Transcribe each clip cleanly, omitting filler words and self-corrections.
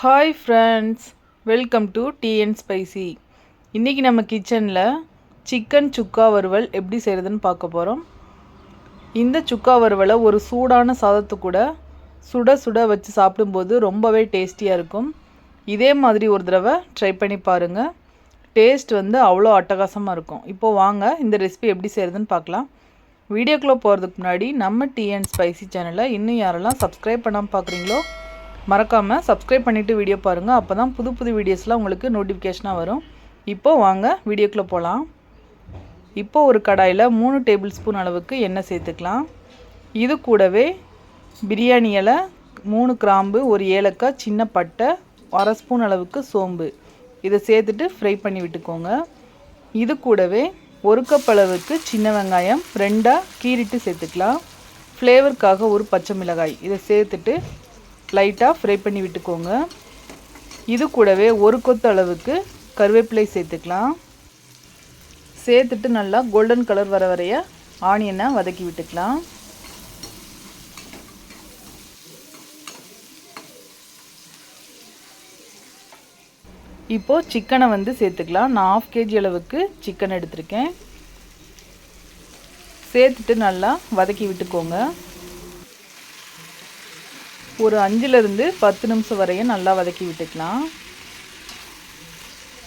Hi friends, welcome to tea and spicy. இன்றைக்கி நம்ம கிச்சனில் சிக்கன் சுக்கா வறுவல் எப்படி செய்கிறதுன்னு பார்க்க போகிறோம். இந்த சுக்கா வறுவலை ஒரு சூடான சாதத்து கூட சுட சுட வச்சு சாப்பிடும்போது ரொம்பவே டேஸ்டியாக இருக்கும். இதே மாதிரி ஒரு தடவை ட்ரை பண்ணி பாருங்கள். டேஸ்ட் அவ்வளோ அட்டகாசமாக இருக்கும். இப்போது வாங்க இந்த ரெசிபி எப்படி செய்கிறதுன்னு பார்க்கலாம். வீடியோக்குள்ளே போகிறதுக்கு முன்னாடி நம்ம டீ அண்ட் ஸ்பைசி சேனலை இன்னும் யாரெல்லாம் சப்ஸ்கிரைப் பண்ணாமல் பார்க்குறீங்களோ மறக்காமல் சப்ஸ்கிரைப் பண்ணிவிட்டு வீடியோ பாருங்கள். அப்போ தான் புது புது வீடியோஸ்லாம் உங்களுக்கு நோட்டிஃபிகேஷனாக வரும். இப்போது வாங்க வீடியோக்குள்ளே போகலாம். இப்போது ஒரு கடாயில் 3 டேபிள் ஸ்பூன் அளவுக்கு எண்ணெய் சேர்த்துக்கலாம். இது கூடவே பிரியாணி இலை, 3 கிராம்பு, ஒரு ஏலக்காய், சின்ன பட்டை, 1/2 ஸ்பூன் அளவுக்கு சோம்பு இதை சேர்த்துட்டு ஃப்ரை பண்ணி விட்டுக்கோங்க. இது கூடவே 1 கப் அளவுக்கு சின்ன வெங்காயம் 2ஆக கீறிட்டு சேர்த்துக்கலாம். ஃப்ளேவருக்காக ஒரு பச்சை மிளகாய் இதை சேர்த்துட்டு லைட்டாக ஃப்ரை பண்ணி விட்டுக்கோங்க. இது கூடவே 1 கொத்து அளவுக்கு கருவேப்பிலை சேர்த்துக்கலாம். சேர்த்துட்டு நல்லா கோல்டன் கலர் வர வரைய ஆனியனை வதக்கி விட்டுக்கலாம். இப்போது சிக்கனை சேர்த்துக்கலாம். நான் 1/2 kg அளவுக்கு சிக்கன் எடுத்திருக்கேன். சேர்த்துட்டு நல்லா வதக்கி விட்டுக்கோங்க. ஒரு 5லேருந்து 10 நிமிஷம் வரையும் நல்லா வதக்கி விட்டுக்கலாம்.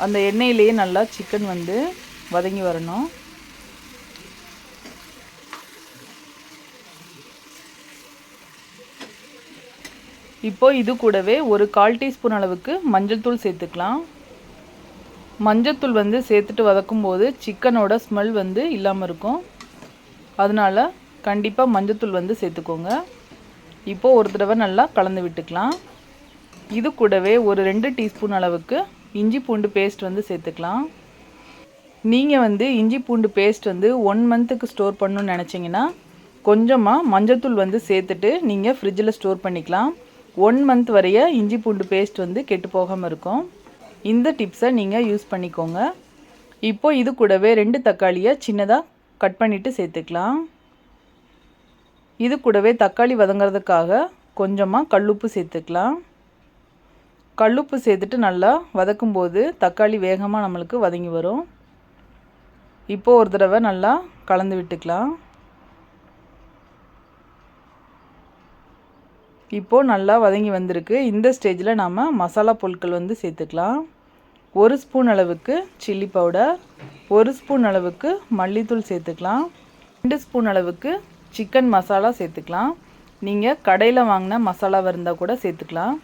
அந்த எண்ணெயிலேயே நல்லா சிக்கன் வதங்கி வரணும். இப்போது இது கூடவே ஒரு 1/4 டீஸ்பூன் அளவுக்கு மஞ்சள் தூள் சேர்த்துக்கலாம். மஞ்சள் தூள் சேர்த்துட்டு வதக்கும்போது சிக்கனோட ஸ்மெல் இல்லாமல் இருக்கும். அதனால் கண்டிப்பாக மஞ்சள் தூள் சேர்த்துக்கோங்க. இப்போது ஒரு தடவை நல்லா கலந்து விட்டுக்கலாம். இது கூடவே ஒரு 2 டீஸ்பூன் அளவுக்கு இஞ்சி பூண்டு பேஸ்ட் சேர்த்துக்கலாம். நீங்கள் இஞ்சி பூண்டு பேஸ்ட் 1 மந்த்துக்கு ஸ்டோர் பண்ணணும்னு நினச்சிங்கன்னா கொஞ்சமாக மஞ்சத்தூள் சேர்த்துட்டு நீங்கள் ஃப்ரிட்ஜில் ஸ்டோர் பண்ணிக்கலாம். 1 மந்த் வரைய இஞ்சி பூண்டு பேஸ்ட் கெட்டு போகாமல் இருக்கும். இந்த டிப்ஸை நீங்கள் யூஸ் பண்ணிக்கோங்க. இப்போது இது கூடவே 2 தக்காளியை சின்னதாக கட் பண்ணிவிட்டு சேர்த்துக்கலாம். இது கூடவே தக்காளி வதங்கிறதுக்காக கொஞ்சமாக கல்லுப்பு சேர்த்துக்கலாம். கல்லுப்பு சேர்த்துட்டு நல்லா வதக்கும்போது தக்காளி வேகமாக நம்மளுக்கு வதங்கி வரும். இப்போது ஒரு தடவை நல்லா கலந்து விட்டுக்கலாம். இப்போது நல்லா வதங்கி வந்திருக்கு. இந்த ஸ்டேஜில் நாம் மசாலா பொருட்கள் சேர்த்துக்கலாம். 1 ஸ்பூன் அளவுக்கு சில்லி பவுடர், 1 ஸ்பூன் அளவுக்கு மல்லித்தூள் சேர்த்துக்கலாம். 2 ஸ்பூன் அளவுக்கு சிக்கன் மசாலா சேர்த்துக்கலாம். நீங்கள் கடையில் வாங்கின மசாலாவாக இருந்தால் கூட சேர்த்துக்கலாம்.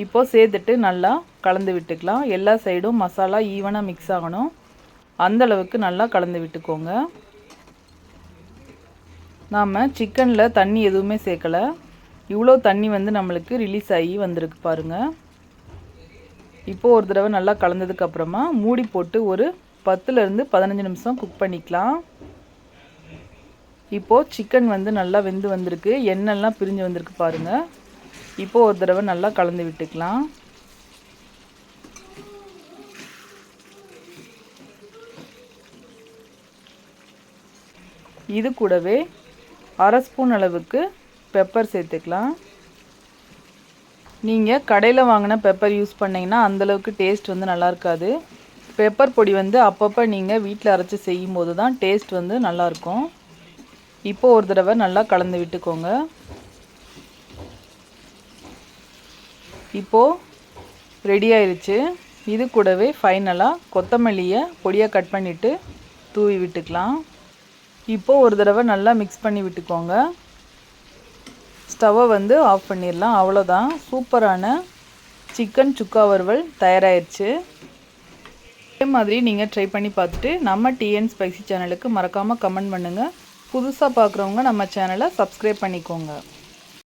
இப்போது சேர்த்துட்டு நல்லா கலந்து விட்டுக்கலாம். எல்லா சைடும் மசாலா ஈவனாக மிக்ஸ் ஆகணும். அந்தளவுக்கு நல்லா கலந்து விட்டுக்கோங்க. நாம் சிக்கனில் தண்ணி எதுவுமே சேர்க்கலை. இவ்வளோ தண்ணி நம்மளுக்கு ரிலீஸ் ஆகி வந்திருக்கு பாருங்கள். இப்போது ஒரு தடவை நல்லா கலந்ததுக்கப்புறமா மூடி போட்டு ஒரு 10லேருந்து 15 நிமிஷம் குக் பண்ணிக்கலாம். இப்போது சிக்கன் நல்லா வெந்து வந்திருக்கு. எண்ணெய்லாம் பிரிஞ்சு வந்திருக்கு பாருங்கள். இப்போது ஒரு தடவை நல்லா கலந்து விட்டுக்கலாம். இது கூடவே 1/2 ஸ்பூன் அளவுக்கு பெப்பர் சேர்த்துக்கலாம். நீங்கள் கடையில் வாங்கின பெப்பர் யூஸ் பண்ணிங்கன்னா அந்தளவுக்கு டேஸ்ட் நல்லா இருக்காது. பெப்பர் பொடி அப்பப்போ நீங்கள் வீட்டில் அரைச்சி செய்யும்போது தான் டேஸ்ட் நல்லாயிருக்கும். இப்போது ஒரு தடவை நல்லா கலந்து விட்டுக்கோங்க. இப்போது ரெடி ஆயிடுச்சு. இது கூடவே ஃபைனலாக கொத்தமல்லியை பொடியாக கட் பண்ணிவிட்டு தூவி விட்டுக்கலாம். இப்போது ஒரு தடவை நல்லா மிக்ஸ் பண்ணி விட்டுக்கோங்க. ஸ்டவ்வை ஆஃப் பண்ணிடலாம். அவ்வளோதான், சூப்பரான சிக்கன் சுக்கா வறுவல் தயாராகிடுச்சு. இதே மாதிரி நீங்கள் ட்ரை பண்ணி பார்த்துட்டு நம்ம டீ அண்ட் ஸ்பைசி சேனலுக்கு மறக்காமல் கமெண்ட் பண்ணுங்கள். புதுசாக பார்க்குறவங்க நம்ம சேனலை சப்ஸ்கிரைப் பண்ணிக்கோங்க.